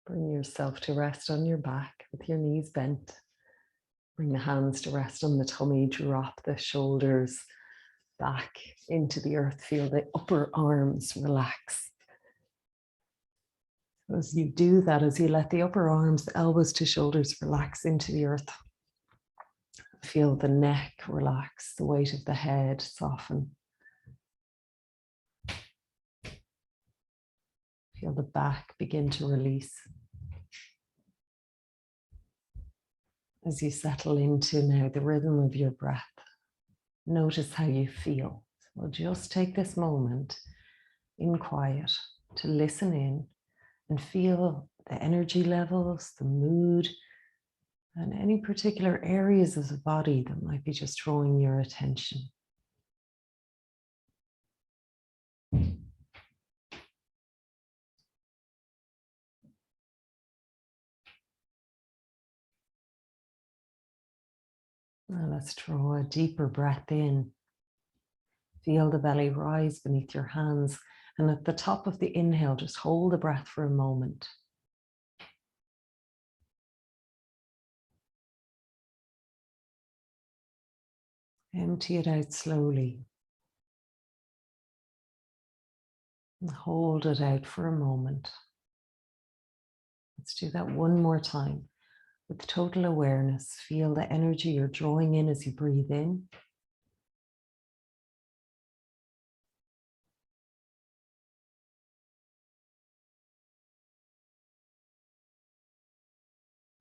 Bring yourself to rest on your back with your knees bent. Bring the hands to rest on the tummy. Drop the shoulders back into the earth. Feel the upper arms relax. As you do that, as you let the upper arms, elbows to shoulders relax into the earth, feel the neck relax, the weight of the head soften. Feel the back begin to release. As you settle into now the rhythm of your breath, notice how you feel. So we'll just take this moment in quiet to listen in and feel the energy levels, the mood, and any particular areas of the body that might be just drawing your attention. Now let's draw a deeper breath in. Feel the belly rise beneath your hands, and at the top of the inhale, just hold the breath for a moment. Empty it out slowly. And hold it out for a moment. Let's do that one more time. With total awareness, feel the energy you're drawing in as you breathe in.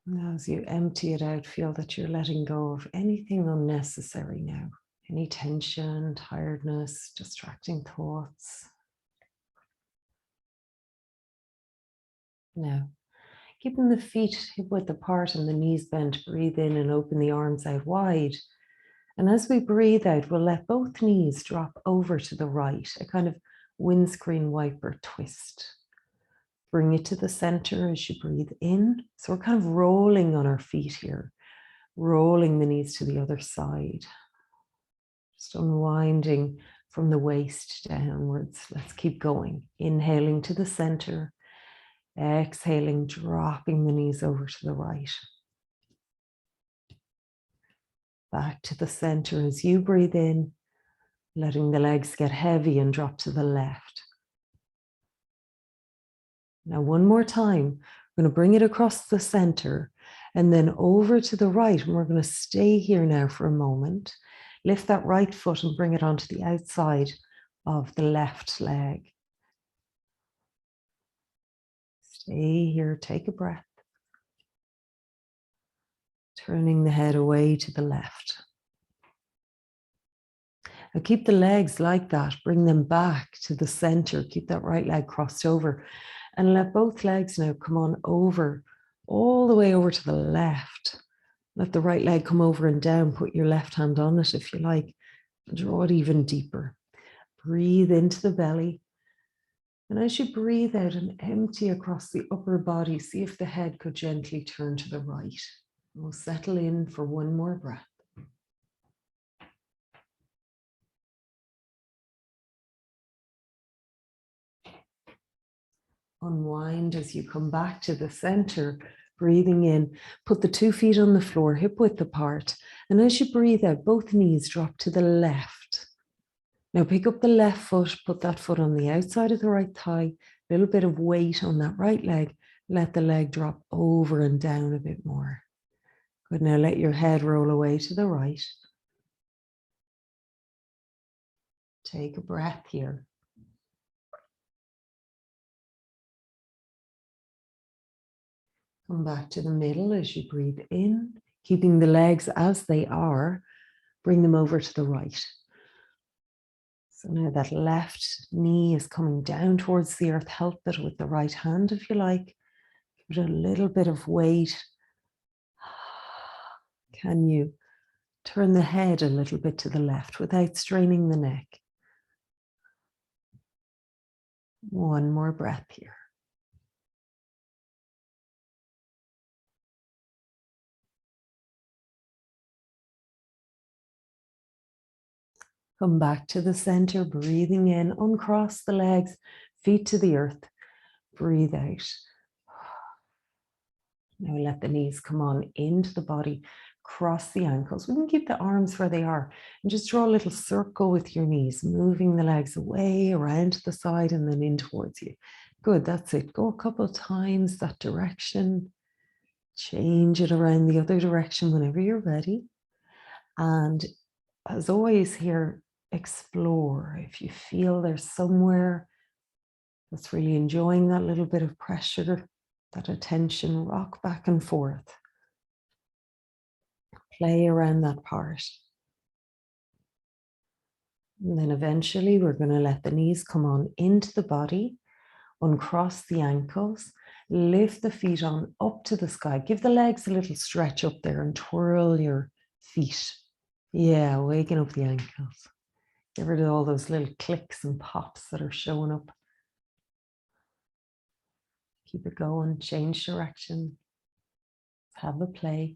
Now, as you empty it out, feel that you're letting go of anything unnecessary now. Any tension, tiredness, distracting thoughts. Now, keeping the feet hip width apart and the knees bent, breathe in and open the arms out wide. And as we breathe out, we'll let both knees drop over to the right, a kind of windscreen wiper twist. Bring it to the center as you breathe in. So we're kind of rolling on our feet here, rolling the knees to the other side. Just unwinding from the waist downwards. Let's keep going. Inhaling to the center. Exhaling, dropping the knees over to the right. Back to the center as you breathe in, letting the legs get heavy and drop to the left. Now, one more time, we're going to bring it across the center and then over to the right. And we're going to stay here now for a moment. Lift that right foot and bring it onto the outside of the left leg. Stay here, take a breath. Turning the head away to the left. Now keep the legs like that, bring them back to the center, keep that right leg crossed over and let both legs now come on over, all the way over to the left. Let the right leg come over and down, put your left hand on it if you like, draw it even deeper. Breathe into the belly. And as you breathe out and empty across the upper body, see if the head could gently turn to the right. We'll settle in for one more breath. Unwind as you come back to the center, breathing in. Put the 2 feet on the floor, hip width apart. And as you breathe out, both knees drop to the left. Now pick up the left foot, put that foot on the outside of the right thigh, a little bit of weight on that right leg. Let the leg drop over and down a bit more. Good, now let your head roll away to the right. Take a breath here. Come back to the middle as you breathe in, keeping the legs as they are. Bring them over to the right. So now that left knee is coming down towards the earth. Help it with the right hand if you like. Give it a little bit of weight. Can you turn the head a little bit to the left without straining the neck? One more breath here. Come back to the center, breathing in, uncross the legs, feet to the earth. Breathe out. Now let the knees come on into the body, cross the ankles. We can keep the arms where they are and just draw a little circle with your knees, moving the legs away, around to the side and then in towards you. Good, that's it. Go a couple of times that direction. Change it around the other direction whenever you're ready. And as always here, explore. If you feel there's somewhere that's really enjoying that little bit of pressure, that attention, rock back and forth. Play around that part. And then eventually we're going to let the knees come on into the body, uncross the ankles, lift the feet on up to the sky. Give the legs a little stretch up there and twirl your feet. Yeah, waking up the ankles. Get rid of all those little clicks and pops that are showing up. Keep it going, change direction. Have a play.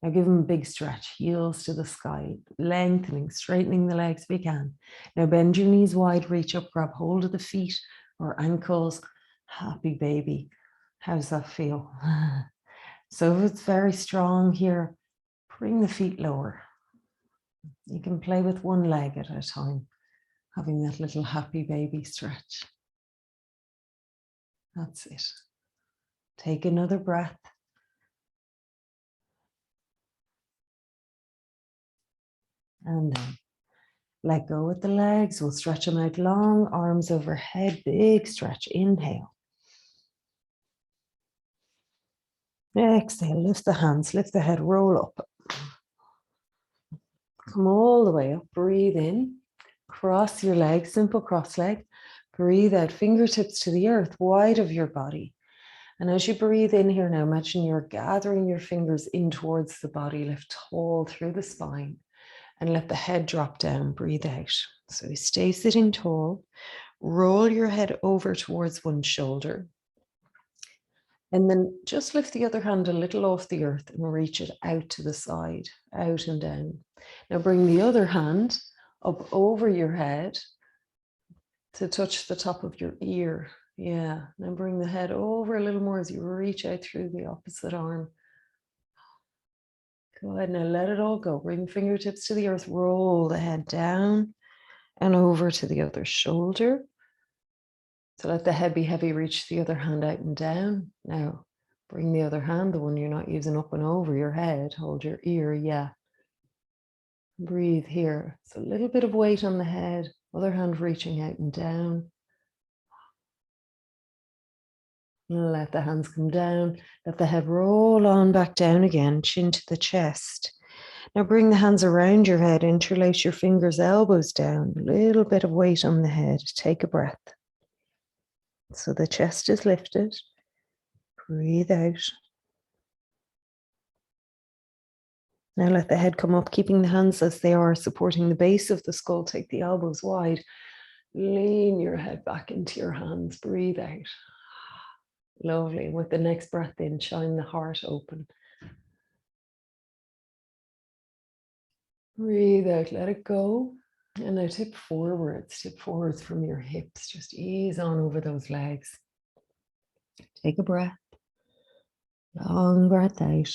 Now give them a big stretch, heels to the sky, lengthening, straightening the legs if you can. Now bend your knees wide, reach up, grab hold of the feet or ankles. Happy baby. How's that feel? So if it's very strong here, bring the feet lower. You can play with one leg at a time, having that little happy baby stretch. That's it. Take another breath. And then let go with the legs. We'll stretch them out long, arms overhead, big stretch. Inhale. Exhale, lift the hands, lift the head, roll up. Come all the way up, breathe in. Cross your legs, simple cross leg. Breathe out, fingertips to the earth, wide of your body. And as you breathe in here now, imagine you're gathering your fingers in towards the body, lift tall through the spine and let the head drop down, breathe out. So you stay sitting tall, roll your head over towards one shoulder. And then just lift the other hand a little off the earth and reach it out to the side, out and down. Now bring the other hand up over your head to touch the top of your ear. Yeah, now bring the head over a little more as you reach out through the opposite arm. Go ahead, now let it all go. Bring fingertips to the earth, roll the head down and over to the other shoulder. So let the head be heavy, reach the other hand out and down. Now bring the other hand, the one you're not using, up and over your head, hold your ear, yeah. Breathe here. It's a little bit of weight on the head, other hand reaching out and down. Let the hands come down, let the head roll on back down again, chin to the chest. Now bring the hands around your head, interlace your fingers, elbows down, a little bit of weight on the head. Take a breath. So the chest is lifted. Breathe out. Now let the head come up, keeping the hands as they are, supporting the base of the skull. Take the elbows wide. Lean your head back into your hands. Breathe out. Lovely. With the next breath in, shine the heart open. Breathe out, let it go. And now tip forwards from your hips. Just ease on over those legs. Take a breath. Long breath out.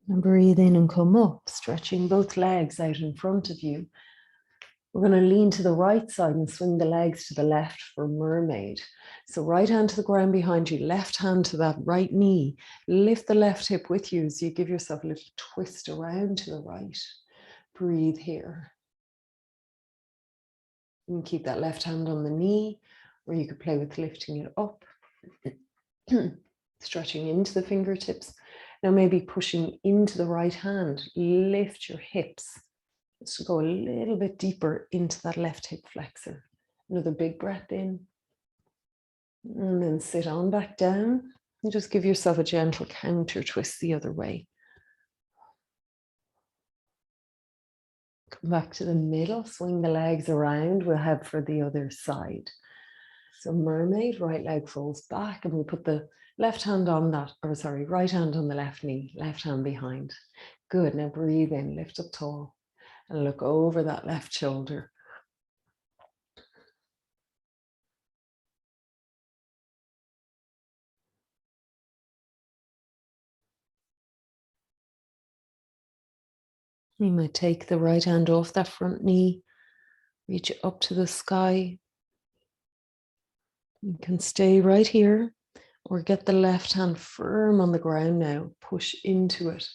And breathe in and come up, stretching both legs out in front of you. We're going to lean to the right side and swing the legs to the left for mermaid. So right hand to the ground behind you, left hand to that right knee. Lift the left hip with you as you give yourself a little twist around to the right. Breathe here. You can keep that left hand on the knee, or you could play with lifting it up, stretching into the fingertips. Now maybe pushing into the right hand, lift your hips. Just to go a little bit deeper into that left hip flexor. Another big breath in. And then sit on back down. And just give yourself a gentle counter twist the other way. Come back to the middle, swing the legs around. We'll head for the other side. So mermaid, right leg falls back, and we'll put the left hand on that, or sorry, right hand on the left knee, left hand behind. Good, now breathe in, lift up tall, and look over that left shoulder. You might take the right hand off that front knee, reach it up to the sky. You can stay right here or get the left hand firm on the ground now. Push into it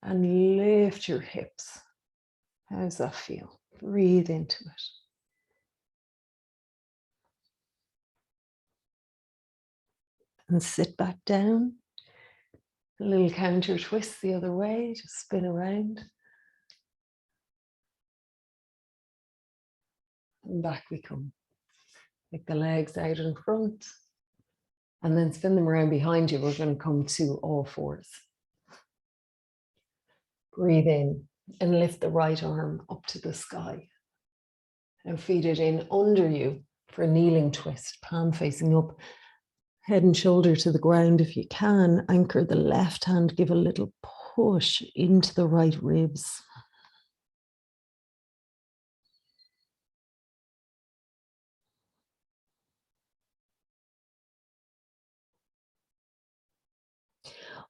and lift your hips. How does that feel? Breathe into it. And sit back down. A little counter twist the other way, just spin around. And back we come. Take the legs out in front. And then spin them around behind you. We're going to come to all fours. Breathe in and lift the right arm up to the sky. And feed it in under you for a kneeling twist, palm facing up. Head and shoulder to the ground if you can. Anchor the left hand, give a little push into the right ribs.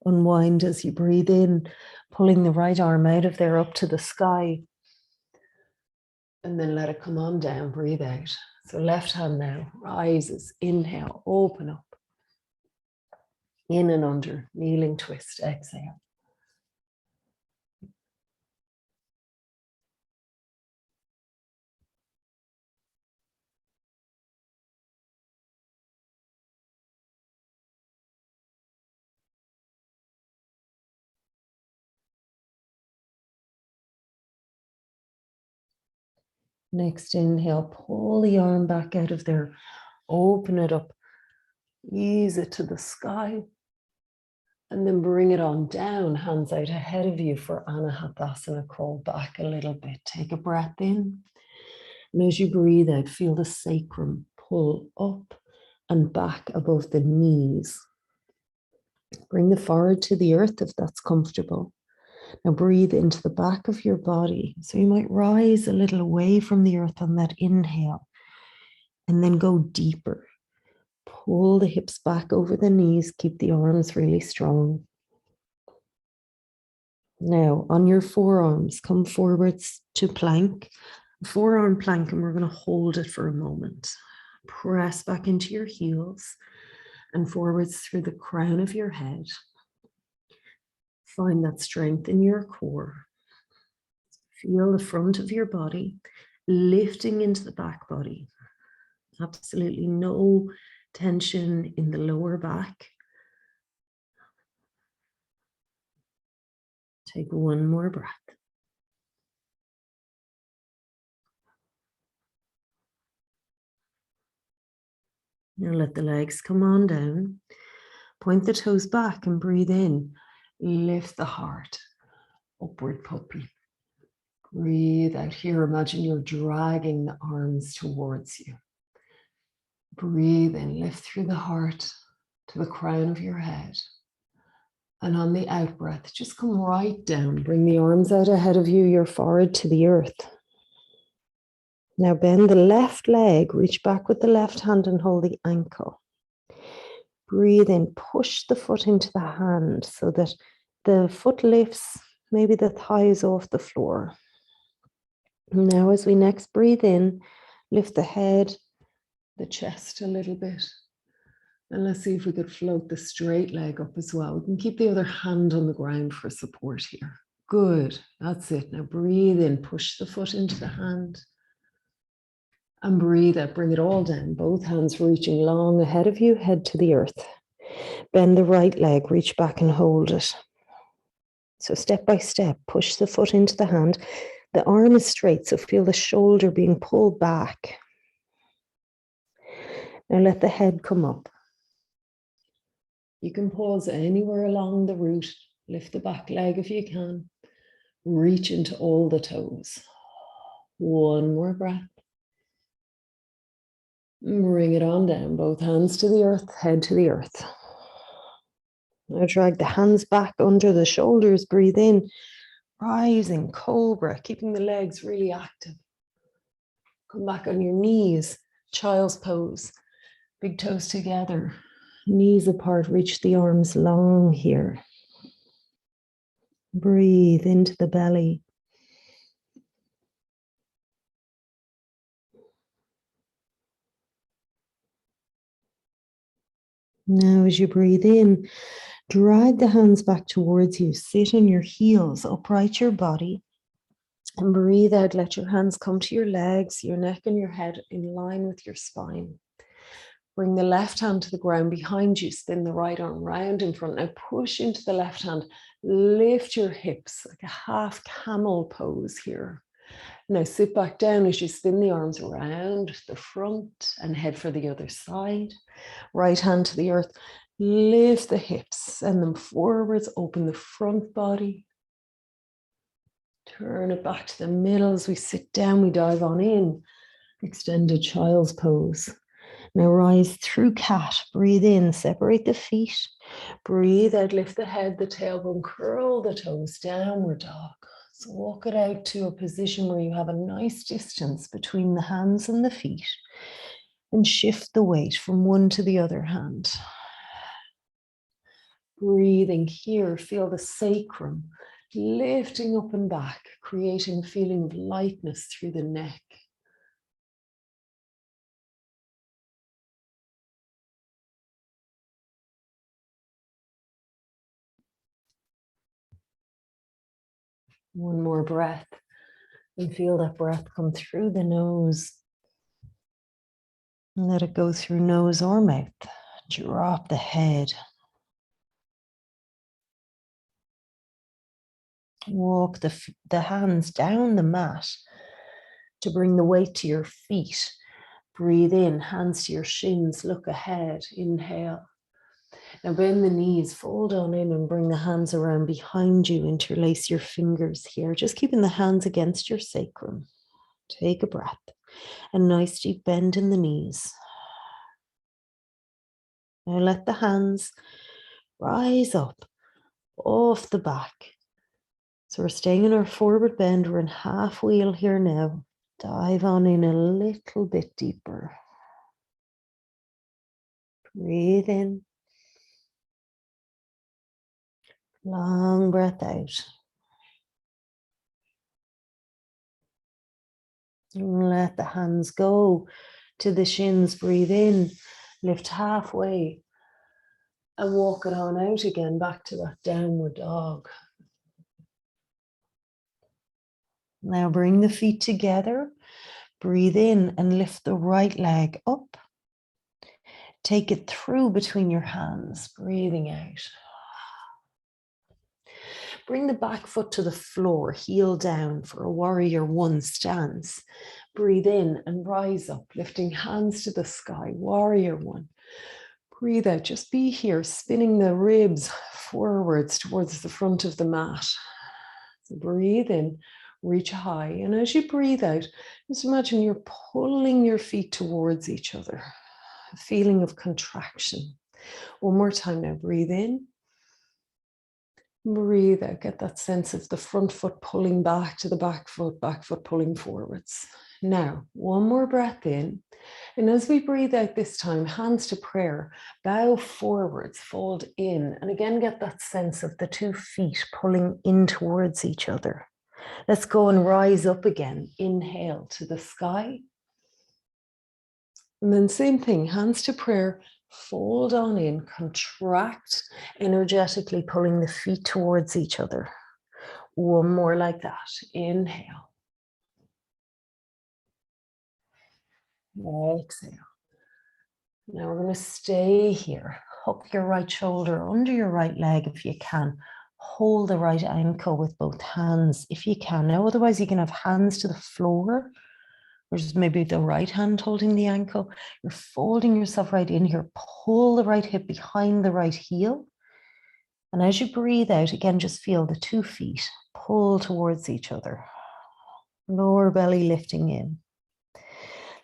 Unwind as you breathe in, pulling the right arm out of there up to the sky. And then let it come on down, breathe out. So left hand now rises, inhale, open up. In and under, kneeling twist, exhale. Next inhale, pull the arm back out of there, open it up, ease it to the sky. And then bring it on down, hands out ahead of you for Anahatasana. Crawl back a little bit. Take a breath in. And as you breathe out, feel the sacrum pull up and back above the knees. Bring the forehead to the earth if that's comfortable. Now breathe into the back of your body. So you might rise a little away from the earth on that inhale. And then go deeper. Pull the hips back over the knees. Keep the arms really strong. Now, on your forearms, come forwards to plank, forearm plank, and we're going to hold it for a moment. Press back into your heels and forwards through the crown of your head. Find that strength in your core. Feel the front of your body lifting into the back body. Absolutely no tension in the lower back. Take one more breath. Now let the legs come on down. Point the toes back and breathe in. Lift the heart. Upward puppy. Breathe out here. Imagine you're dragging the arms towards you. Breathe in. Lift through the heart to the crown of your head. And on the out breath, just come right down. Bring the arms out ahead of you, your forehead to the earth. Now bend the left leg, reach back with the left hand and hold the ankle. Breathe in, push the foot into the hand so that the foot lifts, maybe the thighs off the floor. Now as we next breathe in, lift the head, the chest a little bit. And let's see if we could float the straight leg up as well. We can keep the other hand on the ground for support here. Good, that's it. Now breathe in, push the foot into the hand. And breathe out, bring it all down. Both hands reaching long ahead of you, head to the earth. Bend the right leg, reach back and hold it. So step by step, push the foot into the hand. The arm is straight, so feel the shoulder being pulled back. Now let the head come up. You can pause anywhere along the route. Lift the back leg if you can. Reach into all the toes. One more breath. Bring it on down. Both hands to the earth, head to the earth. Now drag the hands back under the shoulders. Breathe in. Rising cobra, keeping the legs really active. Come back on your knees. Child's pose. Big toes together. Knees apart, reach the arms long here. Breathe into the belly. Now, as you breathe in, drag the hands back towards you. Sit on your heels, upright your body. And breathe out. Let your hands come to your legs, your neck and your head in line with your spine. Bring the left hand to the ground behind you. Spin the right arm round in front. Now push into the left hand. Lift your hips like a half camel pose here. Now sit back down as you spin the arms around the front and head for the other side. Right hand to the earth. Lift the hips, send them forwards, open the front body. Turn it back to the middle. As we sit down, we dive on in. Extended child's pose. Now rise through cat. Breathe in, separate the feet. Breathe out, lift the head, the tailbone, curl the toes, downward dog. So walk it out to a position where you have a nice distance between the hands and the feet. And shift the weight from one to the other hand. Breathing here, feel the sacrum lifting up and back, creating a feeling of lightness through the neck. One more breath and feel that breath come through the nose. And let it go through nose or mouth. Drop the head. Walk the hands down the mat to bring the weight to your feet. Breathe in, hands to your shins, look ahead, inhale. Now bend the knees, fold on in and bring the hands around behind you. Interlace your fingers here, just keeping the hands against your sacrum. Take a breath. A nice deep bend in the knees. Now let the hands rise up off the back. So we're staying in our forward bend. We're in half wheel here now. Dive on in a little bit deeper. Breathe in. Long breath out. And let the hands go to the shins. Breathe in. Lift halfway. And walk it on out again back to that downward dog. Now bring the feet together. Breathe in and lift the right leg up. Take it through between your hands, breathing out. Bring the back foot to the floor, heel down for a warrior one stance. Breathe in and rise up, lifting hands to the sky, warrior one. Breathe out, just be here, spinning the ribs forwards towards the front of the mat. So breathe in, reach high. And as you breathe out, just imagine you're pulling your feet towards each other. A feeling of contraction. One more time now, breathe in. Breathe out, get that sense of the front foot pulling back to the back foot pulling forwards. Now, one more breath in. And as we breathe out this time, hands to prayer, bow forwards, fold in. And again, get that sense of the 2 feet pulling in towards each other. Let's go and rise up again. Inhale to the sky. And then same thing, hands to prayer, fold on in, contract, energetically pulling the feet towards each other. One more like that. Inhale. Exhale. Now we're going to stay here. Hook your right shoulder under your right leg if you can. Hold the right ankle with both hands if you can. Now, otherwise you can have hands to the floor, or just maybe the right hand holding the ankle. You're folding yourself right in here. Pull the right hip behind the right heel. And as you breathe out, again, just feel the 2 feet pull towards each other. Lower belly lifting in.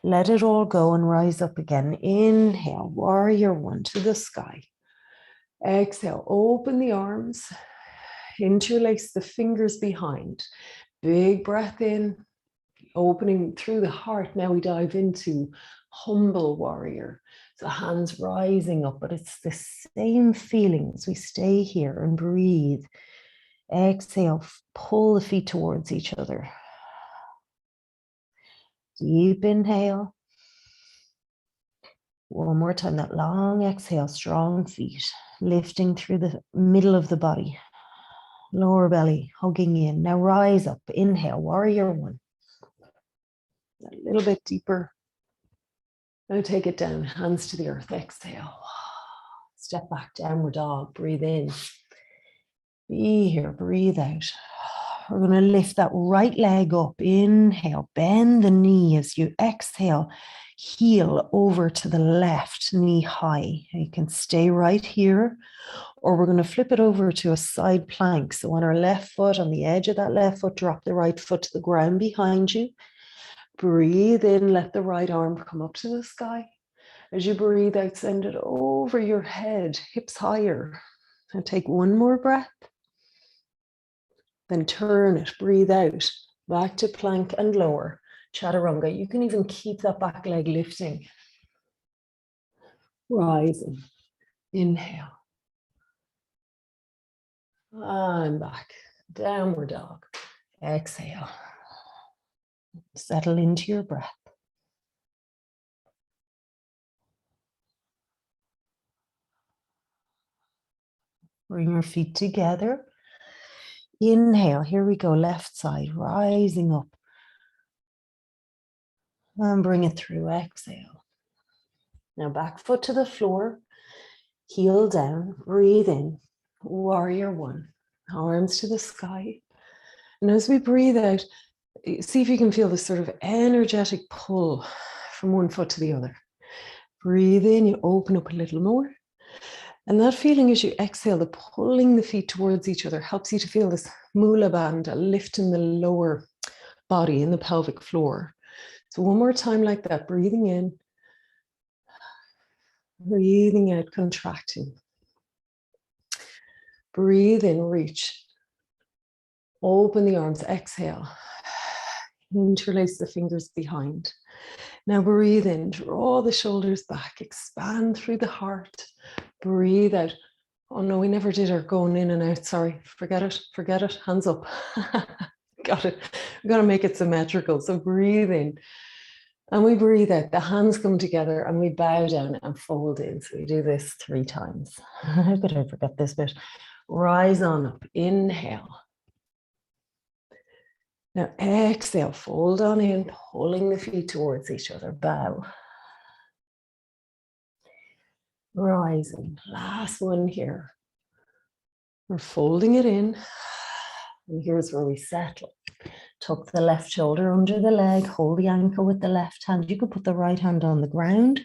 Let it all go and rise up again. Inhale, warrior one to the sky. Exhale, open the arms. Interlace the fingers behind. Big breath in. Opening through the heart. Now we dive into humble warrior. So hands rising up, but it's the same feeling as we stay here and breathe. Exhale, pull the feet towards each other. Deep inhale. One more time, that long exhale, strong feet, lifting through the middle of the body. Lower belly, hugging in. Now rise up, inhale, warrior one. A little bit deeper. Now take it down, hands to the earth, exhale. Step back, downward dog, breathe in. Be here, breathe out. We're going to lift that right leg up, inhale, bend the knee as you exhale, heel over to the left, knee high. You can stay right here, or we're going to flip it over to a side plank. So on our left foot, on the edge of that left foot, drop the right foot to the ground behind you. Breathe in, let the right arm come up to the sky. As you breathe out, send it over your head, hips higher. And take one more breath. Then turn it, breathe out, back to plank and lower. Chaturanga. You can even keep that back leg lifting. Rising. Inhale. And back. Downward dog. Exhale. Settle into your breath. Bring your feet together. Inhale, here we go, left side, rising up. And bring it through, exhale. Now back foot to the floor, heel down, breathe in, warrior one, arms to the sky. And as we breathe out, see if you can feel this sort of energetic pull from one foot to the other. Breathe in, you open up a little more. And that feeling as you exhale, the pulling the feet towards each other helps you to feel this mula bandha, lift in the lower body, in the pelvic floor. So one more time like that, breathing in, breathing out, contracting. Breathe in, reach. Open the arms, exhale. Interlace the fingers behind. Now breathe in, draw the shoulders back, expand through the heart. Breathe out. Oh no, we never did our going in and out. Sorry, forget it, hands up. Got it. We've got to make it symmetrical. So breathe in. And we breathe out, the hands come together and we bow down and fold in. So we do this 3 times. How could I forget this bit? Rise on up, inhale. Now exhale, fold on in, pulling the feet towards each other, bow. Rising, last one here. We're folding it in. And here's where we settle. Tuck the left shoulder under the leg, hold the ankle with the left hand. You could put the right hand on the ground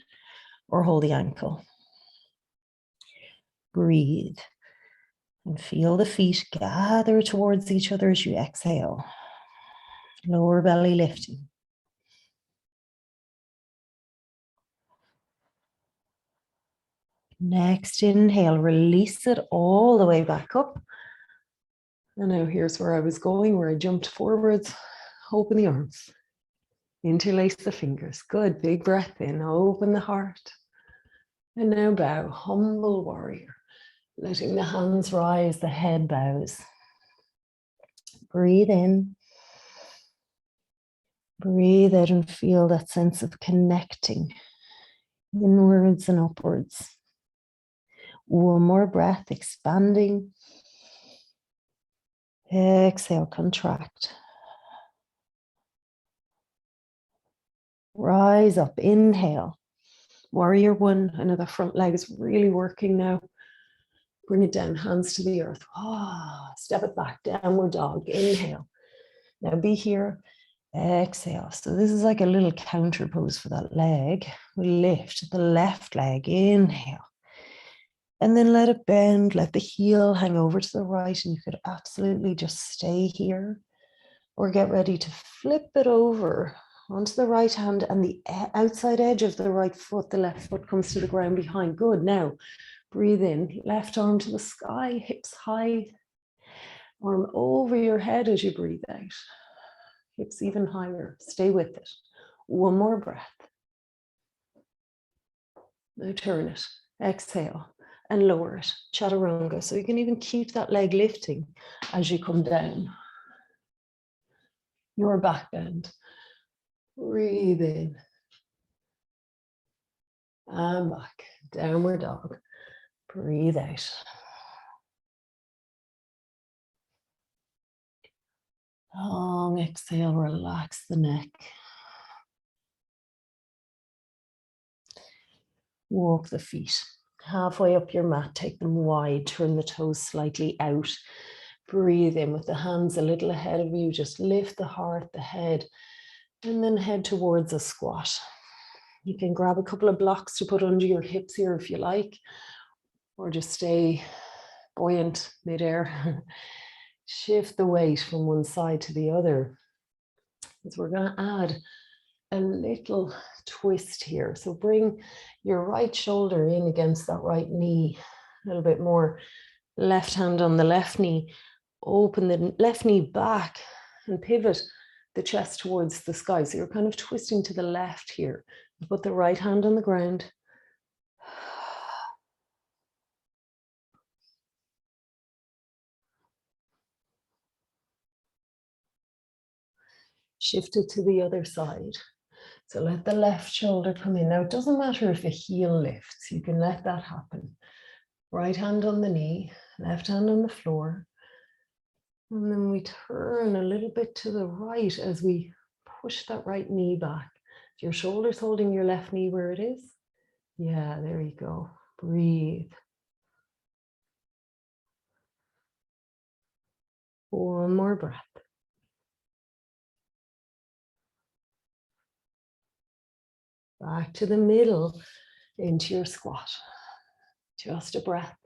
or hold the ankle. Breathe and feel the feet gather towards each other as you exhale. Lower belly lifting. Next inhale, release it all the way back up. And now here's where I was going, where I jumped forwards. Open the arms. Interlace the fingers. Good, big breath in. Open the heart. And now bow, humble warrior. Letting the hands rise, the head bows. Breathe in. Breathe out and feel that sense of connecting inwards and upwards. One more breath, expanding. Exhale, contract. Rise up, inhale. Warrior one, I know the front leg is really working now. Bring it down, hands to the earth. Step it back, downward dog, inhale. Now be here, exhale. So this is like a little counter pose for that leg. We lift the left leg, inhale. And then let it bend, let the heel hang over to the right, and you could absolutely just stay here or get ready to flip it over onto the right hand and the outside edge of the right foot, the left foot comes to the ground behind. Good. Now breathe in, left arm to the sky, hips high, arm over your head as you breathe out. Hips even higher, stay with it. One more breath. Now turn it, exhale. And lower it, chaturanga. So you can even keep that leg lifting as you come down. Your back bend. Breathe in. And back. Downward dog. Breathe out. Long exhale, relax the neck. Walk the feet halfway up your mat, take them wide, turn the toes slightly out. Breathe in with the hands a little ahead of you, just lift the heart, the head, and then head towards a squat. You can grab a couple of blocks to put under your hips here if you like, or just stay buoyant midair. Shift the weight from one side to the other. As we're going to add a little twist here. So bring your right shoulder in against that right knee a little bit more. Left hand on the left knee. Open the left knee back and pivot the chest towards the sky. So you're kind of twisting to the left here. Put the right hand on the ground. Shift it to the other side. So let the left shoulder come in. Now, it doesn't matter if a heel lifts. You can let that happen. Right hand on the knee, left hand on the floor. And then we turn a little bit to the right as we push that right knee back. Your shoulder's holding your left knee where it is. Yeah, there you go. Breathe. One more breath. Back to the middle, into your squat. Just a breath.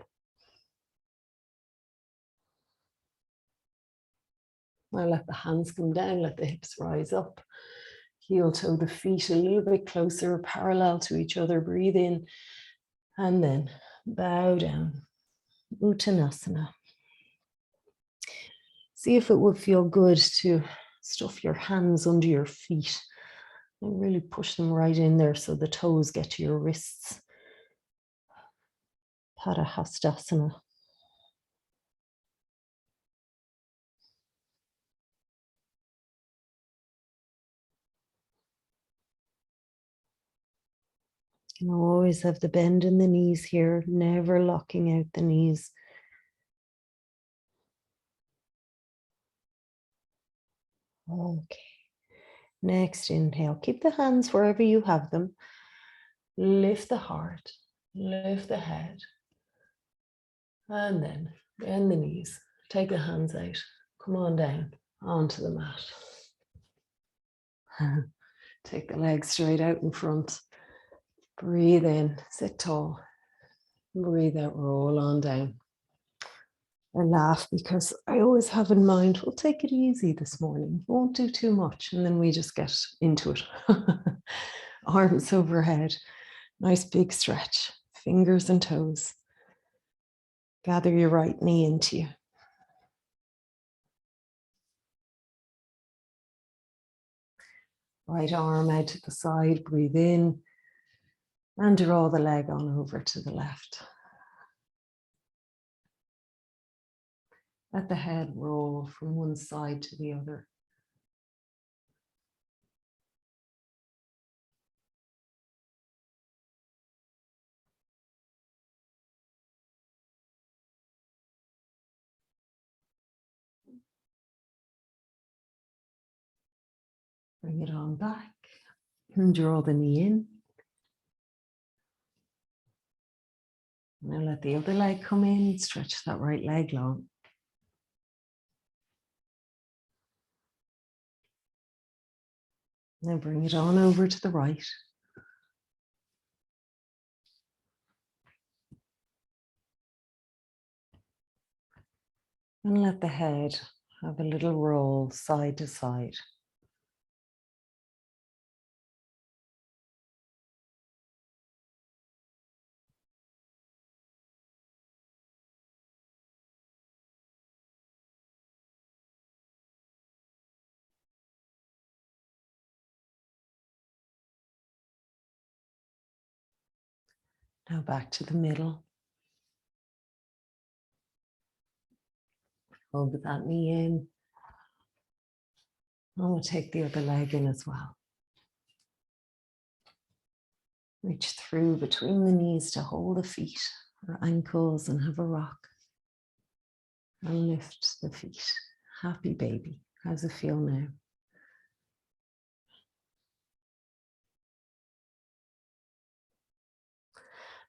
Now let the hands come down, let the hips rise up. Heel toe the feet a little bit closer, parallel to each other. Breathe in and then bow down. Uttanasana. See if it would feel good to stuff your hands under your feet and really push them right in there so the toes get to your wrists. Hastasana. You can always have the bend in the knees here, never locking out the knees. Okay. Next inhale, keep the hands wherever you have them. Lift the heart, lift the head. And then bend the knees, take the hands out, come on down onto the mat. Take the legs straight out in front. Breathe in, sit tall. Breathe out, roll on down. I laugh because I always have in mind, we'll take it easy this morning. Won't do too much. And then we just get into it. Arms overhead. Nice big stretch. Fingers and toes. Gather your right knee into you. Right arm out to the side. Breathe in. And draw the leg on over to the left. Let the head roll from one side to the other. Bring it on back and draw the knee in. Now let the other leg come in, stretch that right leg long. Now bring it on over to the right. And let the head have a little roll side to side. Now back to the middle. Hold that knee in. And we'll take the other leg in as well. Reach through between the knees to hold the feet or ankles and have a rock. And lift the feet. Happy baby. How's it feel now?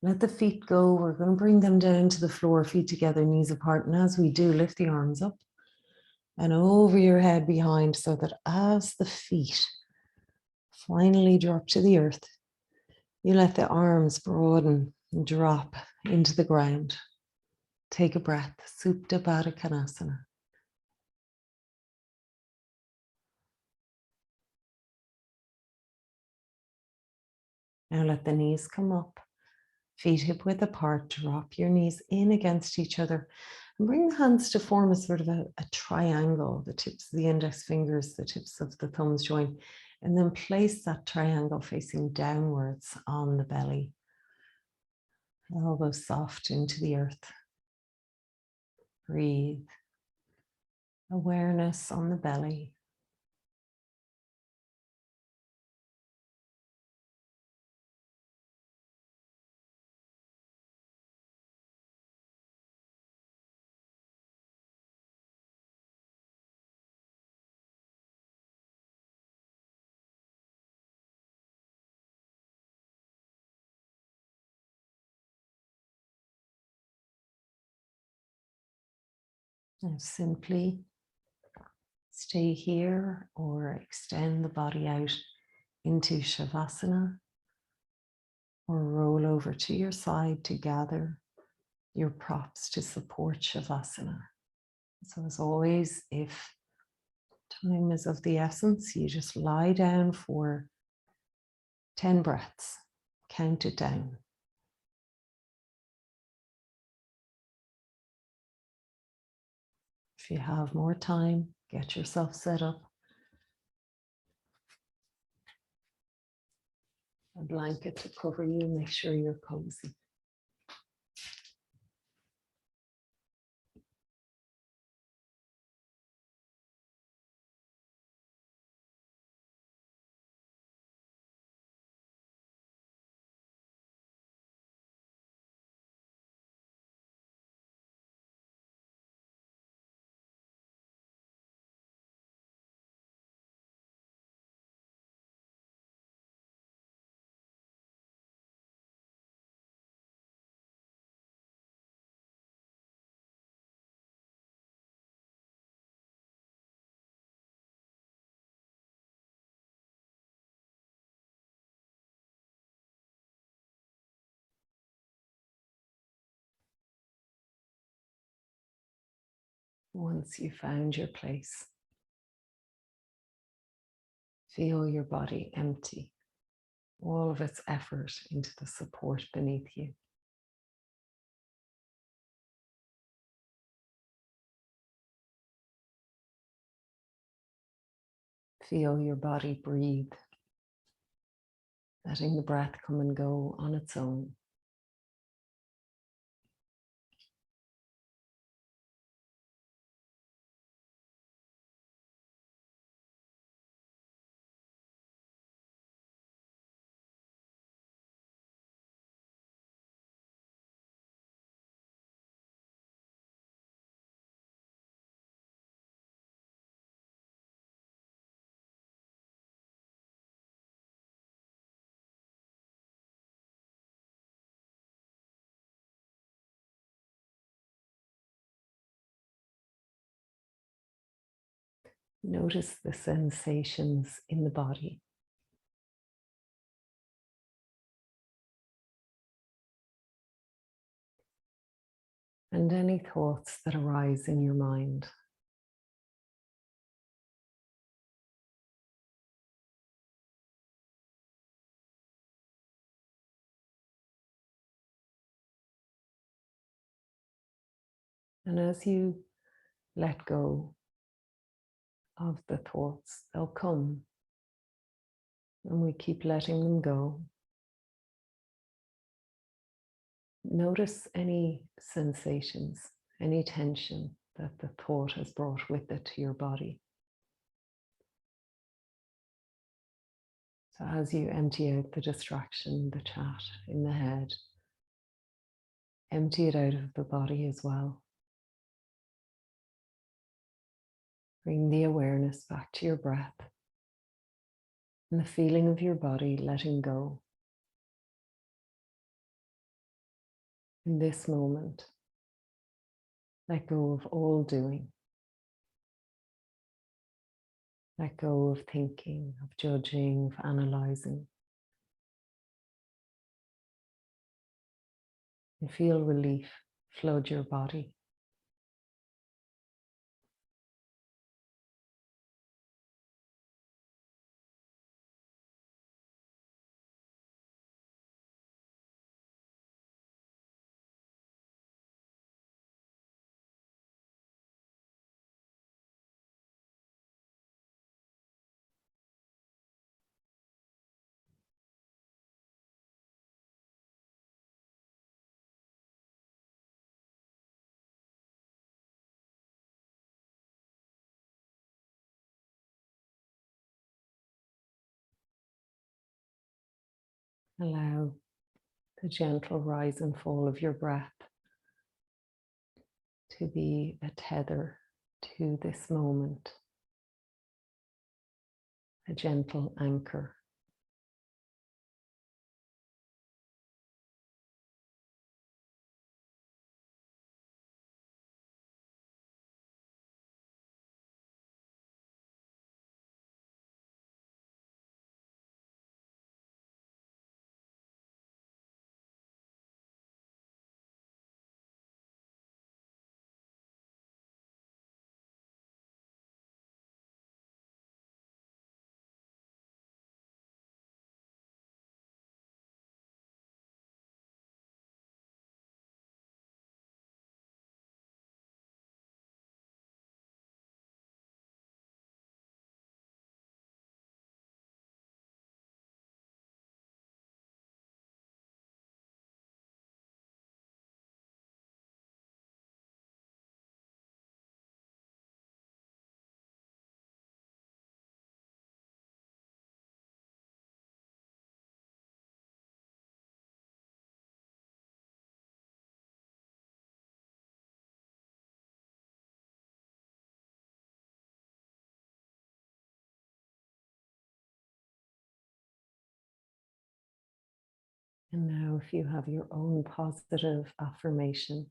Let the feet go. We're going to bring them down to the floor, feet together, knees apart. And as we do, lift the arms up and over your head behind, so that as the feet finally drop to the earth, you let the arms broaden and drop into the ground. Take a breath. Supta Baddha Konasana. Now let the knees come up. Feet hip width apart. Drop your knees in against each other. And bring the hands to form a sort of a triangle. The tips of the index fingers, the tips of the thumbs join. And then place that triangle facing downwards on the belly. Elbows soft into the earth. Breathe. Awareness on the belly. And simply stay here or extend the body out into Savasana, or roll over to your side to gather your props to support Savasana. So as always, if time is of the essence, you just lie down for 10 breaths. Count it down. If you have more time, get yourself set up. A blanket to cover you, make sure you're cozy. Once you've found your place, feel your body empty, all of its effort into the support beneath you. Feel your body breathe, letting the breath come and go on its own. Notice the sensations in the body. And any thoughts that arise in your mind. And as you let go of the thoughts, they'll come. And we keep letting them go. Notice any sensations, any tension that the thought has brought with it to your body. So as you empty out the distraction, the chat in the head, empty it out of the body as well. Bring the awareness back to your breath and the feeling of your body letting go. In this moment, let go of all doing. Let go of thinking, of judging, of analyzing. And feel relief flood your body. Allow the gentle rise and fall of your breath to be a tether to this moment, a gentle anchor. And now, if you have your own positive affirmation,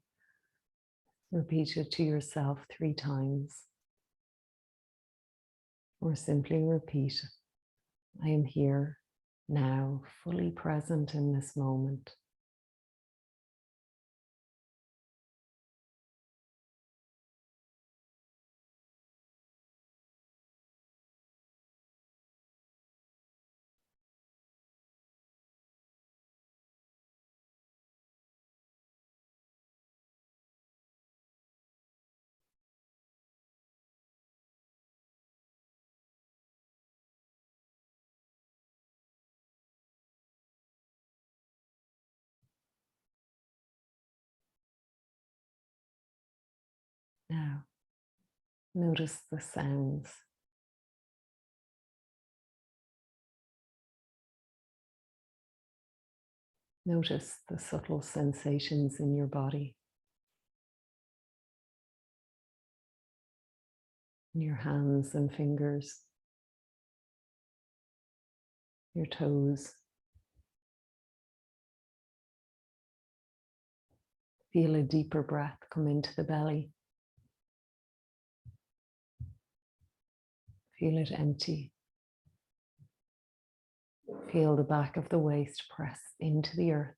repeat it to yourself 3 times. Or simply repeat, I am here now, fully present in this moment. Now, notice the sounds. Notice the subtle sensations in your body, in your hands and fingers, your toes. Feel a deeper breath come into the belly. Feel it empty. Feel the back of the waist press into the earth.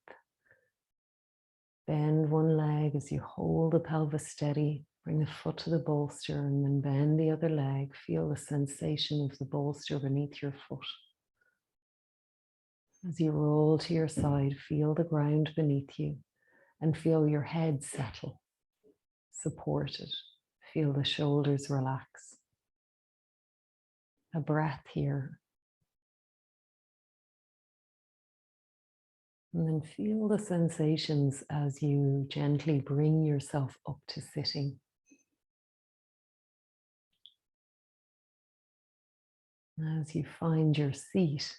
Bend one leg as you hold the pelvis steady. Bring the foot to the bolster and then bend the other leg. Feel the sensation of the bolster beneath your foot. As you roll to your side, feel the ground beneath you and feel your head settle, supported. Feel the shoulders relax. A breath here. And then feel the sensations as you gently bring yourself up to sitting. As you find your seat,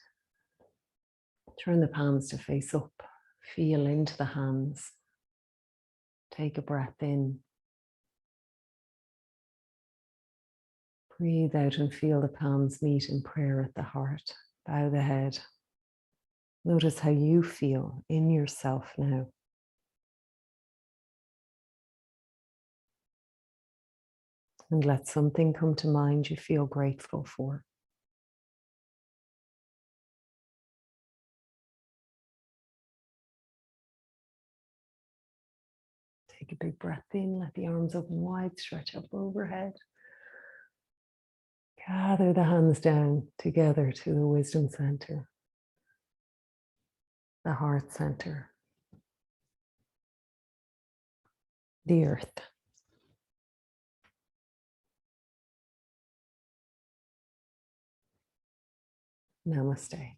Turn the palms to face up. Feel into the hands. Take a breath in. Breathe out and feel the palms meet in prayer at the heart. Bow the head. Notice how you feel in yourself now. And let something come to mind you feel grateful for. Take a big breath in, let the arms open wide, stretch up overhead. Gather the hands down together to the wisdom center, the heart center, the earth. Namaste.